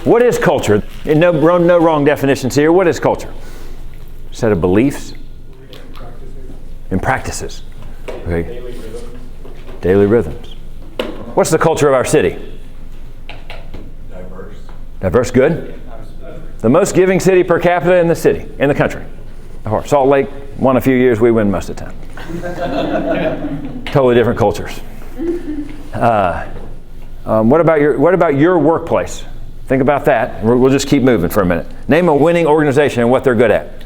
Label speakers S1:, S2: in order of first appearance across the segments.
S1: What is culture? And no wrong definitions here. What is culture? A set of beliefs and practices. Okay. Daily rhythms. What's the culture of our city?
S2: Diverse.
S1: Diverse, good. The most giving city per capita in the country. Salt Lake won a few years, we win most of the time. Totally different cultures. What about your workplace? Think about that. We'll just keep moving for a minute. Name a winning organization and what they're good at.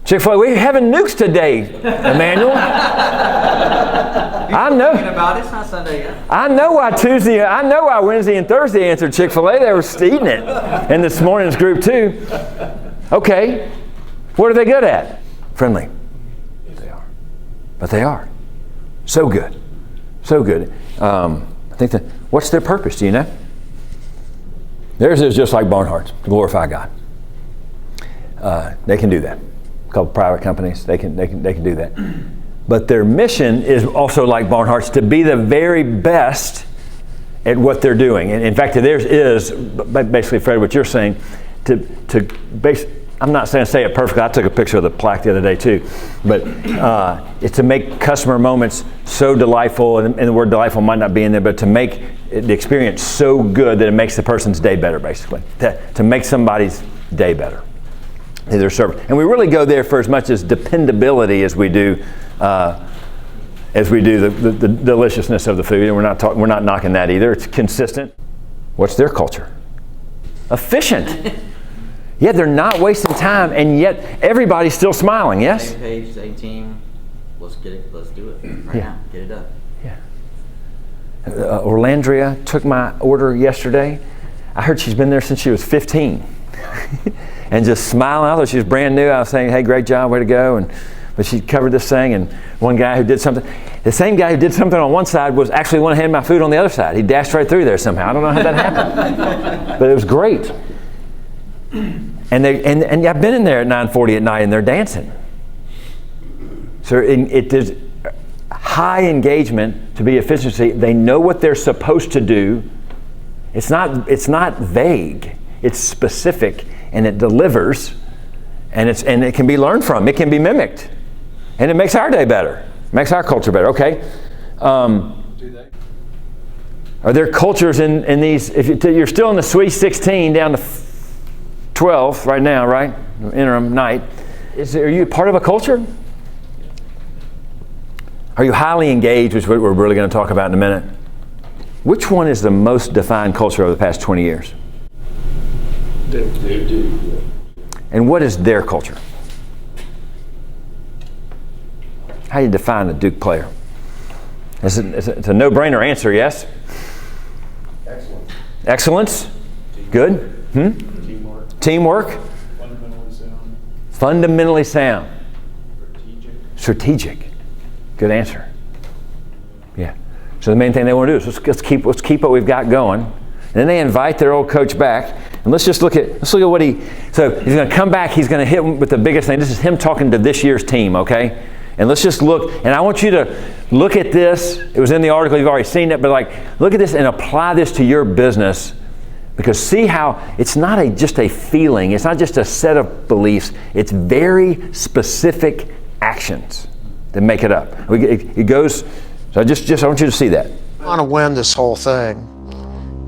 S1: Chick-fil-A. We're having nukes today, Emmanuel. I know.
S3: About it. It's not Sunday yet.
S1: I know why Wednesday and Thursday answered Chick-fil-A. They were eating it. And this morning's group too. Okay. What are they good at? Friendly. They are. But they are. So good. So good. I think what's their purpose? Do you know? Theirs is just like Barnhart's, to glorify God. They can do that. A couple private companies, they can do that. But their mission is also like Barnhart's, to be the very best at what they're doing. And in fact, theirs is basically, Fred, what you're saying, I'm not saying say it perfectly. I took a picture of the plaque the other day too, but it's to make customer moments so delightful, and the word delightful might not be in there, but to make the experience so good that it makes the person's day better, basically. To make somebody's day better. Their service. And we really go there for as much as dependability as we do the deliciousness of the food. And we're not knocking that either. It's consistent. What's their culture? Efficient. Yeah, they're not wasting time, and yet everybody's still smiling. Yes.
S3: Same page, same team. Let's get it. Let's do it right now. Get it up.
S1: Yeah. Orlandria took my order yesterday. I heard she's been there since she was 15. And just smiling. I thought she was brand new. I was saying, hey, great job, way to go. But she covered this thing, and one guy who did something, the same guy who did something on one side was actually one who had my food on the other side. He dashed right through there somehow. I don't know how that happened. But it was great. And I've been in there at 9:40 at night, and they're dancing. So there's high engagement to be efficiency. They know what they're supposed to do. It's not vague. It's specific, and it delivers, and it can be learned from. It can be mimicked, and it makes our day better. It makes our culture better. Okay.
S2: Do they?
S1: Are there cultures in these? If you're still in the Sweet 16 down to 12 right now, right? Interim night. Are you part of a culture? Are you highly engaged, which is what we're really going to talk about in a minute? Which one is the most defined culture over the past 20 years?
S2: They do.
S1: And what is their culture? How do you define a Duke player? It's a no-brainer answer, yes?
S2: Excellence.
S1: Excellence? Good. Teamwork? Fundamentally sound. Strategic. Good answer. Yeah. So the main thing they want to do is let's keep what we've got going. And then they invite their old coach back. And let's look at what so he's going to come back, he's going to hit with the biggest thing. This is him talking to this year's team, okay? And let's just look, and I want you to look at this. It was in the article, you've already seen it, but look at this and apply this to your business, because see how it's not just a feeling, it's not just a set of beliefs, it's very specific actions that make it up. It goes, so I want you to see that.
S4: I want to win this whole thing.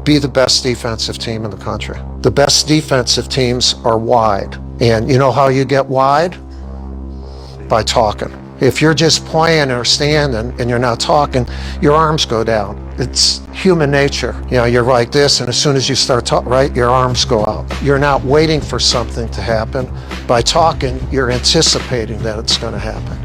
S4: Be the best defensive team in the country. The best defensive teams are wide. And you know how you get wide? By talking. If you're just playing or standing and you're not talking, your arms go down. It's human nature. You're like this, and as soon as you start talking, right, your arms go out. You're not waiting for something to happen. By talking, you're anticipating that it's going to happen.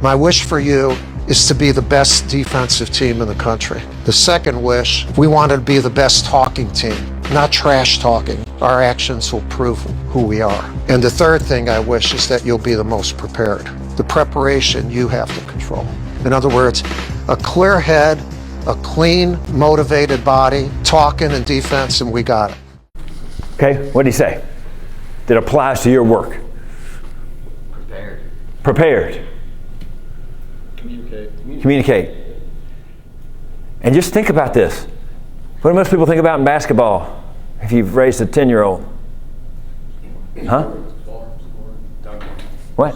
S4: My wish for you is to be the best defensive team in the country. The second wish, we want to be the best talking team, not trash talking. Our actions will prove who we are. And the third thing I wish is that you'll be the most prepared. The preparation you have to control. In other words, a clear head, a clean, motivated body, talking and defense, and we got it.
S1: Okay, what did he say? That applies to your work. Prepared.
S2: Communicate.
S1: And just think about this. What do most people think about in basketball if you've raised a 10-year-old? Huh? What?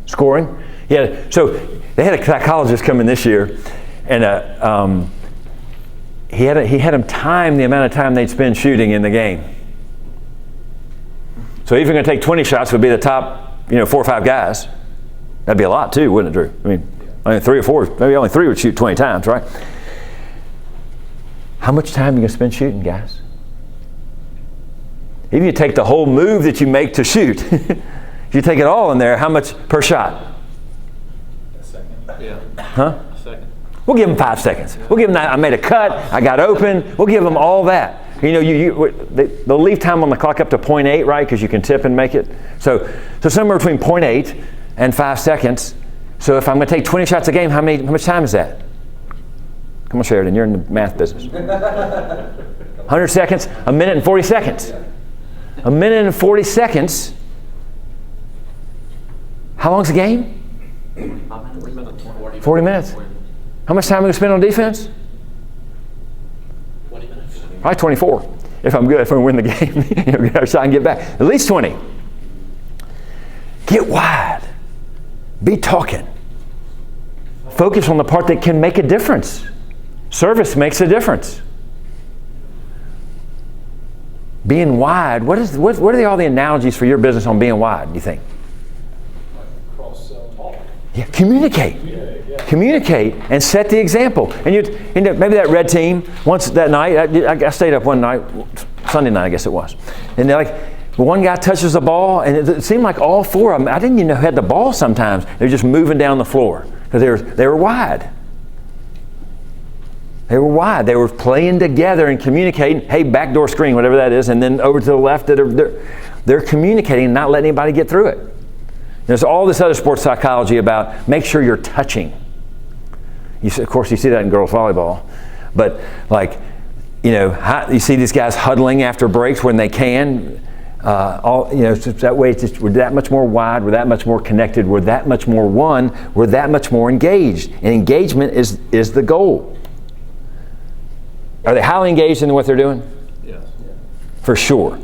S1: Scoring? Yeah, so they had a psychologist come in this year, and he had him time the amount of time they'd spend shooting in the game. So if you're going to take 20 shots, would be the top, 4 or 5 guys. That'd be a lot too, wouldn't it, Drew? I mean, only 3 or 4, maybe only 3 would shoot 20 times, right? How much time are you going to spend shooting, guys? If you take the whole move that you make to shoot, if you take it all in there, how much per shot?
S2: A second. Yeah.
S1: Huh?
S2: A second.
S1: We'll give them 5 seconds. We'll give them that. I made a cut. I got open. We'll give them all that. They'll leave time on the clock up to 0.8, right? Because you can tip and make it. So somewhere between 0.8 and 5 seconds. So if I'm going to take 20 shots a game, how much time is that? Come on, Sheridan. You're in the math business. 100 seconds. A minute and 40 seconds. A minute and 40 seconds. How long's the game? 40 minutes. How much time are we going to spend on defense?
S2: 20 minutes.
S1: Probably 24. If I'm good, if we win the game, get our shot and get back. At least 20. Get wide. Be talking. Focus on the part that can make a difference. Service makes a difference. Being wide, what are all the analogies for your business on being wide, do you think?
S2: Cross-sell.
S1: Yeah, communicate. Communicate and set the example. And maybe that red team, once that night, I stayed up one night, Sunday night I guess it was, and they're like, one guy touches the ball, and it seemed like all 4 of them, I didn't even know who had the ball sometimes. They were just moving down the floor because they were wide. They were wide. They were playing together and communicating. Hey, backdoor screen, whatever that is, and then over to the left, they're communicating and not letting anybody get through it. There's all this other sports psychology about make sure you're touching. Of course, you see that in girls volleyball, but you see these guys huddling after breaks when they can. So that way, we're that much more wide. We're that much more connected. We're that much more one. We're that much more engaged. And engagement is the goal. Are they highly engaged in what they're doing?
S2: Yes.
S1: For sure.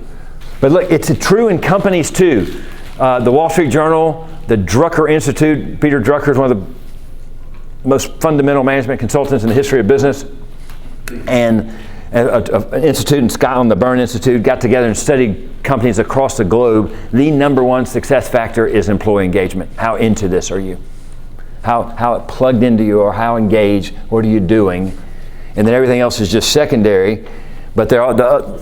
S1: But look, it's true in companies too. The Wall Street Journal, the Drucker Institute. Peter Drucker is one of the most fundamental management consultants in the history of business. And an institute in Scotland, the Byrne Institute, got together and studied companies across the globe. The number one success factor is employee engagement. How into this are you? How it plugged into you, or how engaged? What are you doing? And then everything else is just secondary. But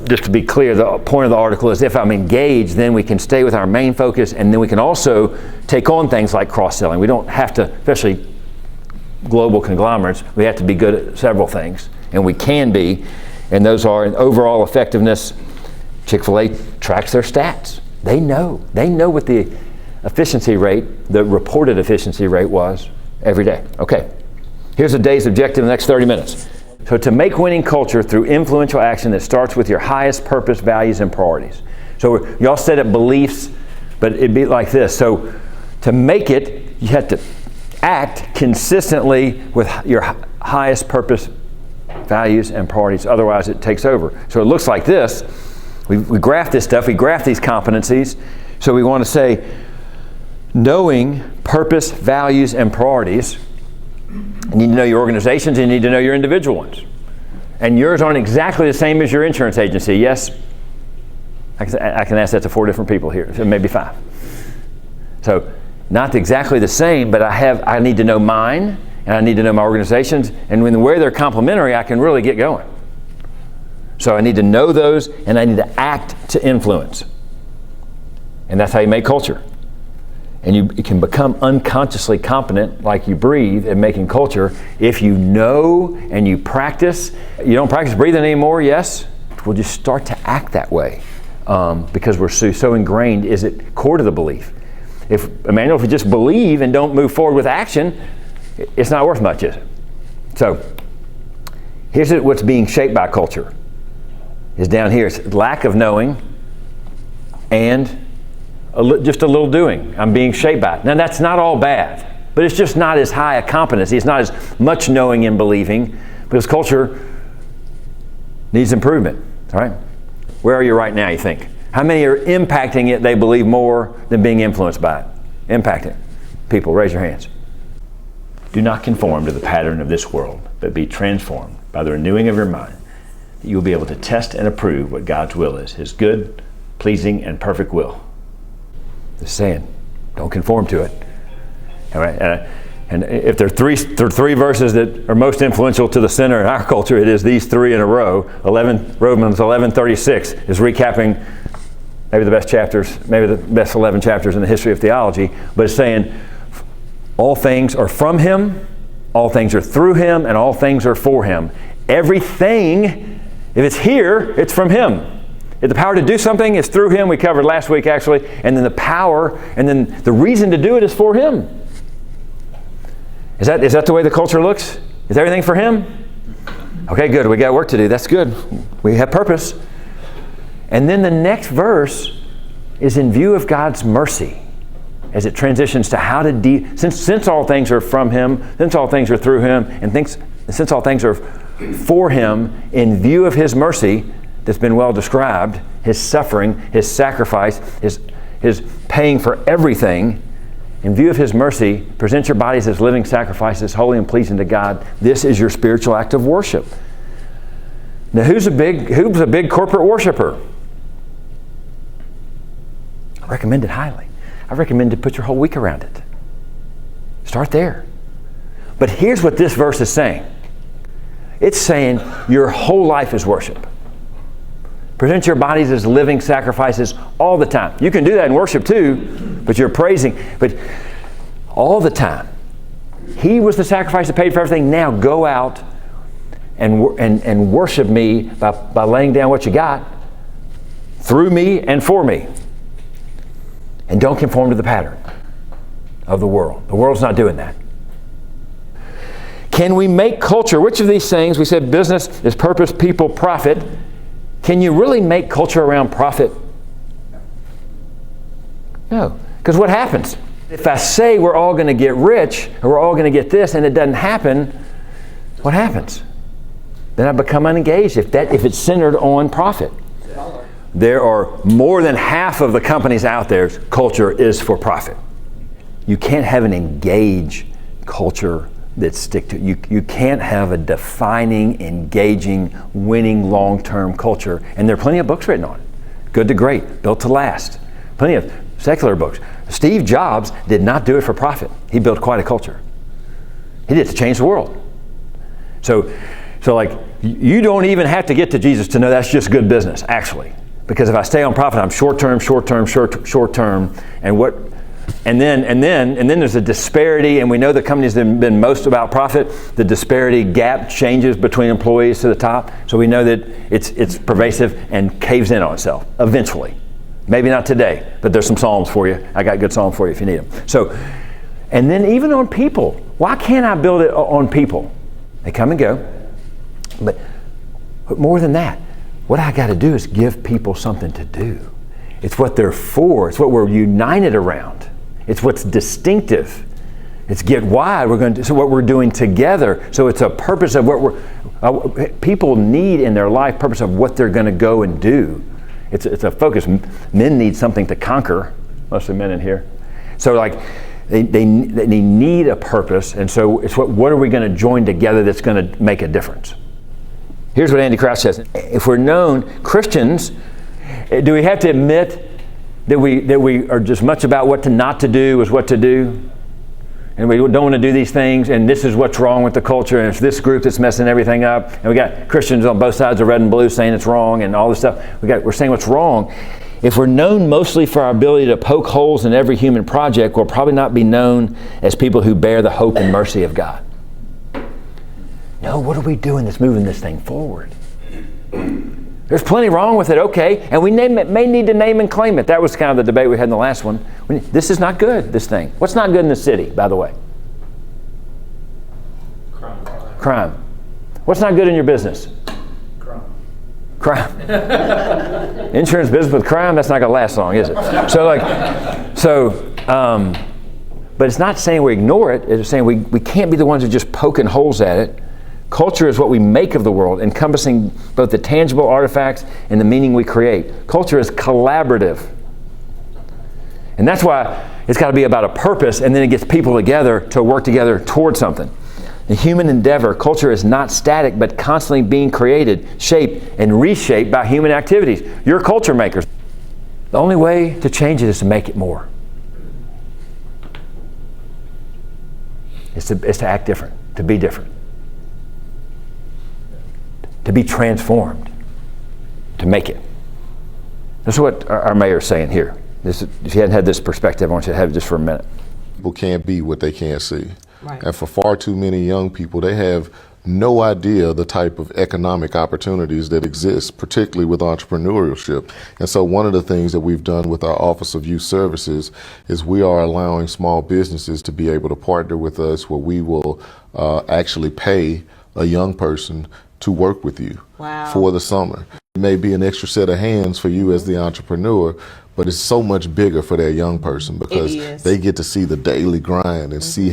S1: just to be clear, the point of the article is if I'm engaged, then we can stay with our main focus, and then we can also take on things like cross-selling. We don't have to, especially global conglomerates, we have to be good at several things, and we can be. And those are in overall effectiveness. Chick-fil-A tracks their stats. They know what the efficiency rate, the reported efficiency rate was every day. Okay, here's a day's objective in the next 30 minutes. So to make winning culture through influential action that starts with your highest purpose, values, and priorities. So y'all said it beliefs, but it'd be like this. So to make it, you have to act consistently with your highest purpose, values, and priorities. Otherwise, it takes over. So it looks like this. We graph this stuff. We graph these competencies. So we want to say, knowing purpose, values, and priorities. You need to know your organizations, and you need to know your individual ones. And yours aren't exactly the same as your insurance agency. Yes? I can ask that to 4 different people here, maybe 5. So not exactly the same, but I need to know mine, and I need to know my organizations, and when where they're complementary, I can really get going. So I need to know those, and I need to act to influence. And that's how you make culture. And you can become unconsciously competent, like you breathe, at making culture if you know and you practice. You don't practice breathing anymore, yes? We'll just start to act that way because we're so ingrained. Is it core to the belief? If you just believe and don't move forward with action, it's not worth much, is it? So here's what's being shaped by culture. Is down here. It's lack of knowing and just a little doing. I'm being shaped by it. Now that's not all bad, but it's just not as high a competency. It's not as much knowing and believing, because culture needs improvement. All right? Where are you right now, you think? How many are impacting it, they believe, more than being influenced by it? Impacting people, raise your hands.
S5: Do not conform to the pattern of this world, but be transformed by the renewing of your mind, that you will be able to test and approve what God's will is, His good, pleasing, and perfect will.
S1: Just saying, don't conform to it. All right? And if there are three verses that are most influential to the sinner in our culture, it is these three in a row. Romans 11:36 is recapping maybe the best chapters, maybe the best 11 chapters in the history of theology, but it's saying all things are from Him, all things are through Him, and all things are for Him. Everything, if it's here, it's from Him. If the power to do something is through Him, we covered last week actually, and then the power, and then the reason to do it is for Him. Is that the way the culture looks? Is everything for Him? Okay, good. We got work to do. That's good. We have purpose. And then the next verse is in view of God's mercy as it transitions to how to since all things are from Him, since all things are through Him, and since all things are for Him, in view of His mercy that's been well described, His suffering, His sacrifice, His paying for everything. In view of His mercy, present your bodies as living sacrifices, holy and pleasing to God. This is your spiritual act of worship. Now, who's a big corporate worshiper? I recommend it highly. I recommend to put your whole week around it. Start there. But here's what this verse is saying. It's saying your whole life is worship. Present your bodies as living sacrifices all the time. You can do that in worship too, but you're praising. But all the time. He was the sacrifice that paid for everything. Now go out and worship me by laying down what you got through me and for me. And don't conform to the pattern of the world. The world's not doing that. Can we make culture? Which of these things, we said business is purpose, people, profit. Can you really make culture around profit? No. Because what happens? If I say we're all going to get rich, or we're all going to get this, and it doesn't happen, what happens? Then I become unengaged if it's centered on profit. There are more than half of the companies out there's culture is for profit. You can't have an engaged culture that stick to you can't have a defining, engaging, winning, long-term culture. And there are plenty of books written on it. Good to Great, Built to Last. Plenty of secular books. Steve Jobs did not do it for profit. He built quite a culture. He did it to change the world. So like, you don't even have to get to Jesus to know that's just good business, actually. Because if I stay on profit, I'm short-term, and then there's a disparity, and we know the companies that have been most about profit, the disparity gap changes between employees to the top. So we know that it's pervasive and caves in on itself eventually. Maybe not today, but there's some Psalms for you. I got good Psalms for you if you need them. So, and then even on people. Why can't I build it on people? They come and go. But more than that, what I got to do is give people something to do. It's what they're for. It's what we're united around. It's what's distinctive. It's get wide. So what we're doing together. So it's a purpose of what people need in their life. Purpose of what they're going to go and do. It's a focus. Men need something to conquer. Mostly men in here. So like they need a purpose. And so it's what are we going to join together that's going to make a difference? Here's what Andy Crouch says. If we're known Christians, do we have to admit that we are just much about what to not to do is what to do? And we don't want to do these things, and this is what's wrong with the culture, and it's this group that's messing everything up. And we got Christians on both sides of red and blue saying it's wrong and all this stuff. We're saying what's wrong. If we're known mostly for our ability to poke holes in every human project, we'll probably not be known as people who bear the hope and mercy of God. No, what are we doing that's moving this thing forward? There's plenty wrong with it, okay, and we may need to name and claim it. That was kind of the debate we had in the last one. This is not good, this thing. What's not good in the city, by the way? Crime. What's not good in your business? Crime. Insurance business with crime, that's not going to last long, is it? But it's not saying we ignore it. It's saying we can't be the ones who just poking holes at it. Culture is what we make of the world, encompassing both the tangible artifacts and the meaning we create. Culture is collaborative. And that's why it's got to be about a purpose, and then it gets people together to work together towards something. The human endeavor, culture is not static, but constantly being created, shaped, and reshaped by human activities. You're culture makers. The only way to change it is to make it more. It's to act different, to be different, to be transformed, to make it. This is what our mayor is saying here. If you hadn't had this perspective, I want you to have it just for a minute.
S6: People can't be what they can't see.
S7: Right.
S6: And for far too many young people, they have no idea the type of economic opportunities that exist, particularly with entrepreneurship. And so one of the things that we've done with our Office of Youth Services is we are allowing small businesses to be able to partner with us, where we will actually pay a young person to work with you for the summer. It may be an extra set of hands for you as the entrepreneur, but it's so much bigger for that young person because they get to see the daily grind and see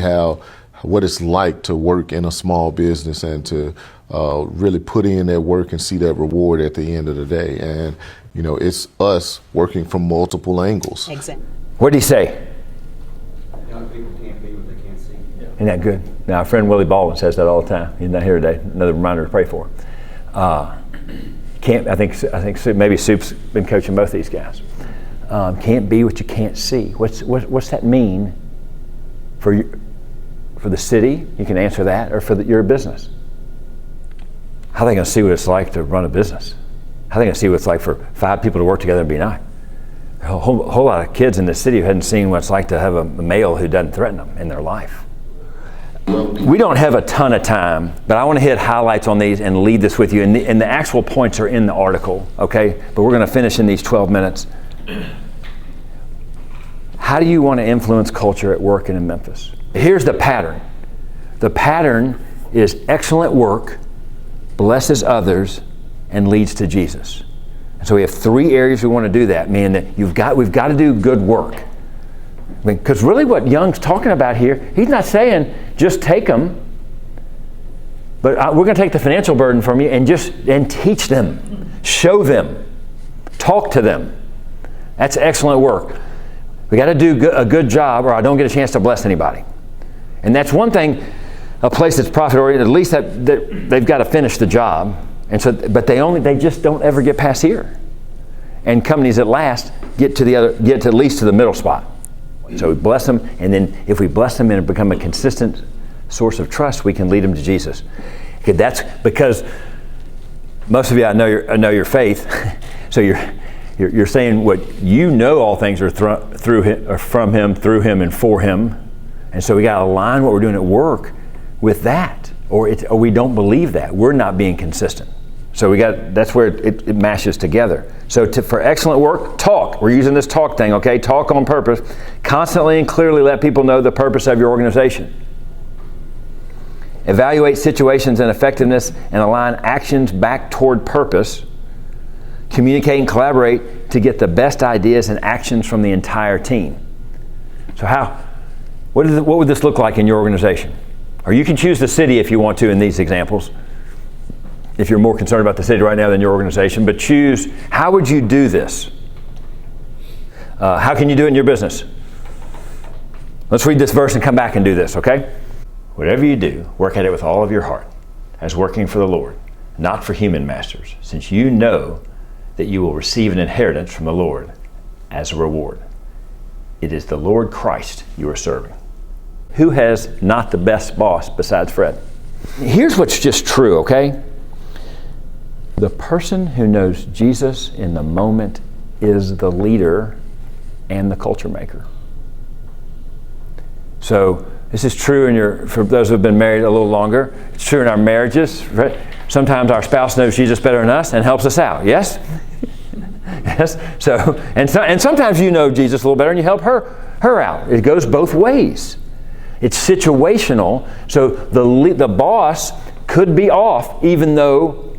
S6: what it's like to work in a small business and to really put in that work and see that reward at the end of the day. And, you know, it's us working from multiple angles.
S7: Exactly.
S1: What did he say?
S2: Young people can't be what they can't see.
S1: Isn't that good? Now, our friend Willie Baldwin says that all the time. He's not here today. Another reminder to pray for him. I think maybe Soup's been coaching both these guys. Can't be what you can't see. What's that mean for the city? You can answer that, or for your business. How are they going to see what it's like to run a business? How are they going to see what it's like for 5 people to work together and be nice? A whole lot of kids in the city who hadn't seen what it's like to have a male who doesn't threaten them in their life. We don't have a ton of time, but I want to hit highlights on these and lead this with you. And the actual points are in the article, okay? But we're going to finish in these 12 minutes. How do you want to influence culture at work and in Memphis? Here's the pattern. The pattern is excellent work, blesses others, and leads to Jesus. And so we have 3 areas we want to do that, meaning that we've got to do good work. Because really what Young's talking about here, he's not saying just take them, but we're going to take the financial burden from you and teach them, show them, talk to them. That's excellent work. We got to do a good job, or I don't get a chance to bless anybody. And that's one thing. A place that's profit-oriented, at least that they've got to finish the job, and so, but they just don't ever get past here. And companies at last get to at least to the middle spot. So we bless them, and then if we bless them and become a consistent source of trust, we can lead them to Jesus. Okay, that's because most of you, I know your faith, so you're saying what you know. All things are through him, or from Him, through Him, and for Him, and so we got to align what we're doing at work with that, or we don't believe that. We're not being consistent. So that's where it mashes together. So for excellent work, talk. We're using this talk thing, okay? Talk on purpose. Constantly and clearly let people know the purpose of your organization. Evaluate situations and effectiveness and align actions back toward purpose. Communicate and collaborate to get the best ideas and actions from the entire team. So what would this look like in your organization? Or you can choose the city if you want to in these examples, if you're more concerned about the city right now than your organization, but choose, how would you do this? How can you do it in your business? Let's read this verse and come back and do this, okay? Whatever you do, work at it with all of your heart, as working for the Lord, not for human masters, since you know that you will receive an inheritance from the Lord as a reward. It is the Lord Christ you are serving. Who has not the best boss besides Fred? Here's what's just true, okay? The person who knows Jesus in the moment is the leader and the culture maker. So this is true for those who have been married a little longer. It's true in our marriages, right? Sometimes our spouse knows Jesus better than us and helps us out, yes? Yes. So and sometimes you know Jesus a little better and you help her out. It goes both ways. It's situational. So the boss could be off even though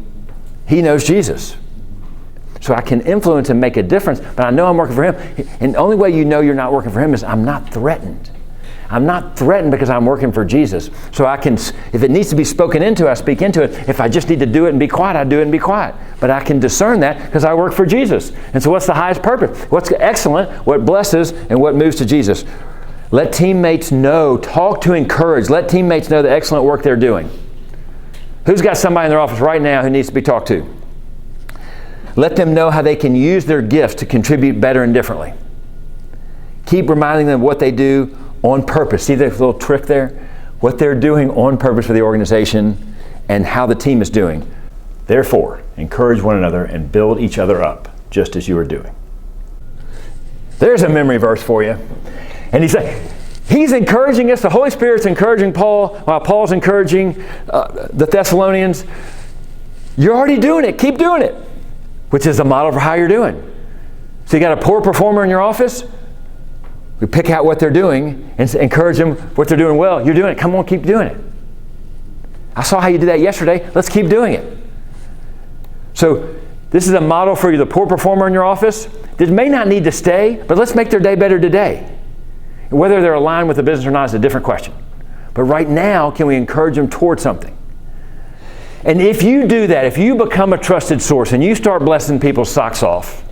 S1: he knows Jesus. So I can influence and make a difference, but I know I'm working for him. And the only way you know you're not working for him is I'm not threatened. I'm not threatened because I'm working for Jesus. So I can, if it needs to be spoken into, I speak into it. If I just need to do it and be quiet, I do it and be quiet. But I can discern that because I work for Jesus. And so what's the highest purpose? What's excellent, what blesses, and what moves to Jesus? Let teammates know, talk to encourage. Let teammates know the excellent work they're doing. Who's got somebody in their office right now who needs to be talked to? Let them know how they can use their gifts to contribute better and differently. Keep reminding them what they do on purpose. See the little trick there? What they're doing on purpose for the organization and how the team is doing.
S5: Therefore, encourage one another and build each other up, just as you are doing.
S1: There's a memory verse for you. And he's encouraging us. The Holy Spirit's encouraging Paul while Paul's encouraging the Thessalonians. You're already doing it. Keep doing it. Which is a model for how you're doing. So you got a poor performer in your office? We pick out what they're doing and encourage them what they're doing well. You're doing it. Come on, keep doing it. I saw how you did that yesterday. Let's keep doing it. So this is a model for you, the poor performer in your office. They may not need to stay, but let's make their day better today. Whether they're aligned with the business or not is a different question. But right now, can we encourage them toward something? And if you do that, if you become a trusted source and you start blessing people's socks off,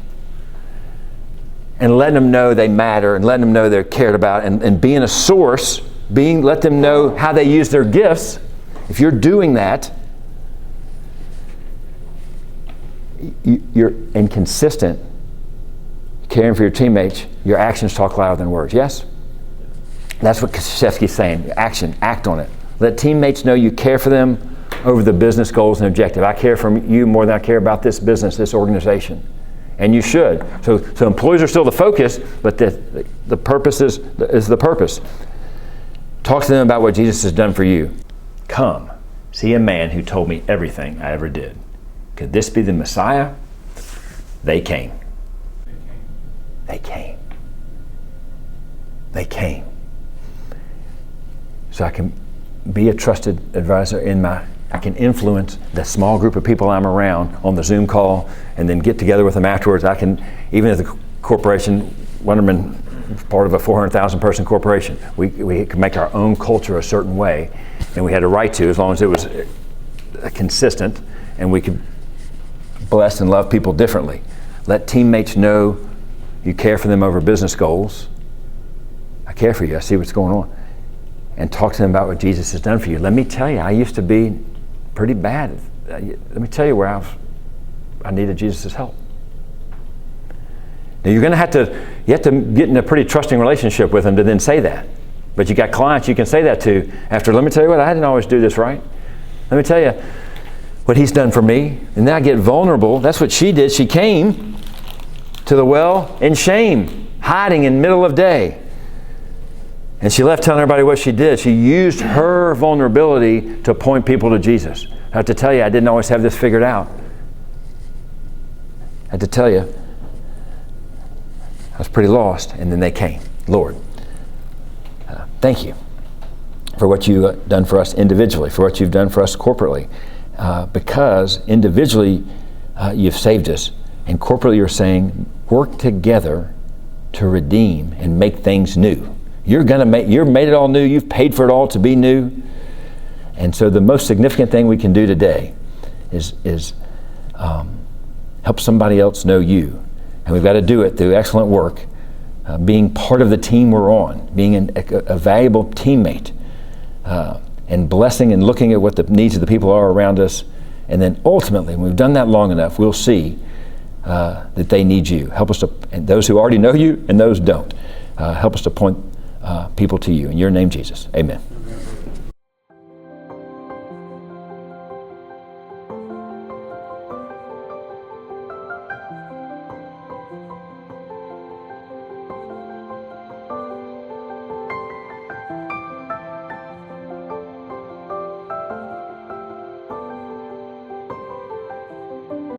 S1: and letting them know they matter and letting them know they're cared about and being a source, let them know how they use their gifts. If you're doing that, you're inconsistent, caring for your teammates, your actions talk louder than words. Yes? That's what Krzyzewski's saying. Action, act on it. Let teammates know you care for them over the business goals and objective. I care for you more than I care about this business, this organization. And you should. So employees are still the focus, but the purpose is the purpose. Talk to them about what Jesus has done for you.
S5: Come, see a man who told me everything I ever did. Could this be the Messiah? They came. They came. They came. So I can be a trusted advisor I can influence the small group of people I'm around on the Zoom call and then get together with them afterwards. I can, even as a corporation, Wonderman is part of a 400,000 person corporation. We can make our own culture a certain way, and we had a right to, as long as it was consistent and we could bless and love people differently. Let teammates know you care for them over business goals. I care for you. I see what's going on. And talk to them about what Jesus has done for you. Let me tell you, I used to be pretty bad. Let me tell you where I needed Jesus' help. Now you have to get in a pretty trusting relationship with them to then say that. But you got clients you can say that to after, let me tell you what, I didn't always do this right. Let me tell you what he's done for me. And then I get vulnerable. That's what she did. She came to the well in shame, hiding in the middle of day. And she left telling everybody what she did. She used her vulnerability to point people to Jesus. I have to tell you, I didn't always have this figured out. I have to tell you, I was pretty lost. And then they came. Lord, thank you for what you've done for us individually, for what you've done for us corporately. Because individually, you've saved us. And corporately, you're saying, work together to redeem and make things new. You've made it all new. You've paid for it all to be new. And so the most significant thing we can do today is help somebody else know you. And we've got to do it through excellent work, being part of the team we're on, being a valuable teammate, and blessing and looking at what the needs of the people are around us. And then ultimately, when we've done that long enough, we'll see that they need you. Help us to, and those who already know you and those don't, help us to point people to you. In your name, Jesus. Amen.